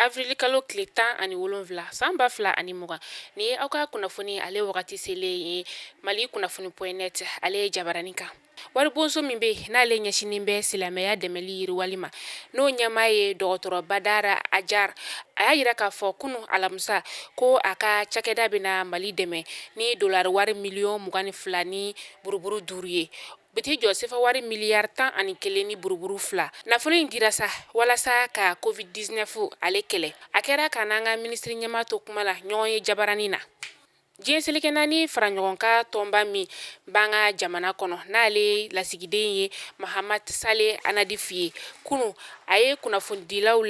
avril kalo tile 17 san 2020 ni ye aw ka kunnafoni ale wagati selen ye Mali kunnafoni.net ale jabarani kan. Wari bonso min be n'ale ɲɛsinin bɛ silamɛya dɛmɛli yiriwali ma n'o ɲɛmaa ye dɔgɔtɔrɔ Badara Ajar a y'a yira k'a fɔ kunu alamisa ko a ka cakɛda bɛna Mali dɛmɛ ni dolari wari miliyɔn 22 ni buruburu 5 ye. Biti jɔ sefa wari miliyari 11 ni buruburu 2 nafolo in dira sa walasa ka covid-19 ale kɛlɛ. A kɛra ka n'an ka minisiri ɲɛmaa to kuma la ɲɔgɔn ye jabarani na. Diɲɛ seleke naani fara ɲɔgɔn ka tɔnba min b'an ka jamana kɔnɔ n'ale lasigiden ye Mahamat Saleh Anadif ye kunu a ye kunnafonidilaw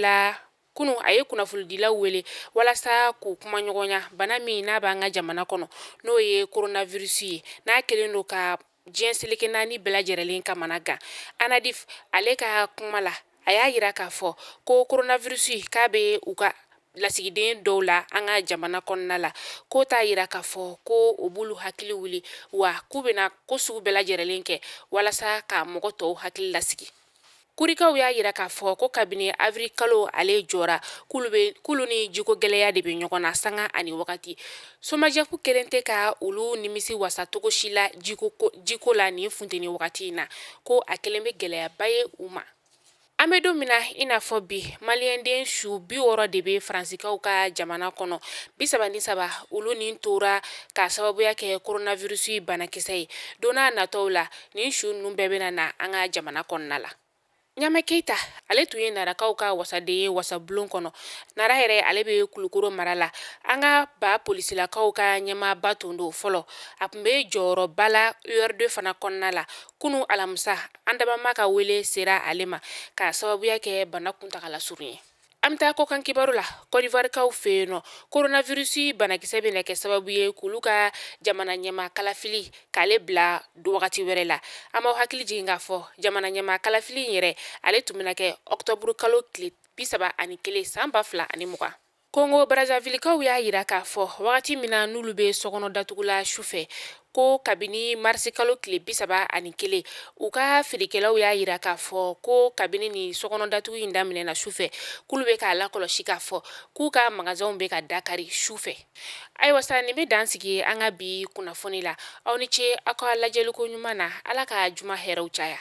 wele walasa k'u kuma ɲɔgɔnya bana min n'a b'an ka jamana kɔnɔ n'o ye coronavirus ye n'a kɛlen don ka diɲɛ seleke naani bɛɛ lajɛlen kamana gan. Anadif ale ka kuma la a y'a yira k'a fɔ ko coronavirus k'a bɛ u ka lasigiden dɔw la an ka jamana kɔnɔna la ko t'a yira k'a fɔ ko o b'olu hakili wuli wa k'u bɛna ko sugu bɛɛ lajɛlen kɛ walasa ka mɔgɔ tɔw hakili lasigi. Kurikaw y'a yira k'a fɔ ko kabini avril kalo ale jɔra k'ulu ni jiko gɛlɛya de bɛ ɲɔgɔn na sanga ani wagati. Somajefu kelen tɛ ka olu nimisi wasa togo si la jiko la nin funteni wagati in na ko a kelen bɛ gɛlɛyaba ye u ma. An bɛ don min na i n'a fɔ bi maliyɛnden su 60 de bɛ faransikaw ka jamana kɔnɔ 33 olu nin tora ka sababuya kɛ coronavirus banakisɛ ye. Don n'a nataw la nin su ninnu bɛɛ bɛna na an ka jamana kɔnɔna la. Ɲame Keita ale tun ye narakaw ka wasaden ye wasabulon kɔnɔ. Nara yɛrɛ ale bɛ Kulukoro mara la. An ka ba polisilakaw ka ɲɛmaaba tun don fɔlɔ. A tun bɛ jɔyɔrɔba la UR2 fana kɔnɔna la. Kunu alamisa an dabama ka wele sera ale ma ka sababuya kɛ bana kuntagala surun ye. An bɛ taa kɔkan kibaru la Côte d'Ivoirekaw fɛ yen nɔ coronavirus banakisɛ bɛna kɛ sababu ye k'olu ka jamana ɲɛmaa kalafili k'ale bila wagati wɛrɛ la. An b'aw hakili jigin k'a fɔ jamana ɲɛmaa kalafili in yɛrɛ ale tun bɛna kɛ octobre kalo tile 31 san 2020. Congo Brazzavillekaw y'a yira k'a fɔ wagati min na n'olu bɛ sokɔnɔ datugula sufɛ ko kabini marisi kalo tile 31 u ka feerekɛlaw y'a yira k'a fɔ ko kabini ni sokɔnɔ datugu in daminɛna sufɛ k'ulu bɛ k'a lakɔlɔsi k'a fɔ k'u ka magasinw bɛ ka dakari sufɛ. Ayiwa sa nin bɛ dan sigi an ka bi kunnafoni la aw ni ce aw ka lajɛliko ɲuman na ala ka juma hɛrɛw caya.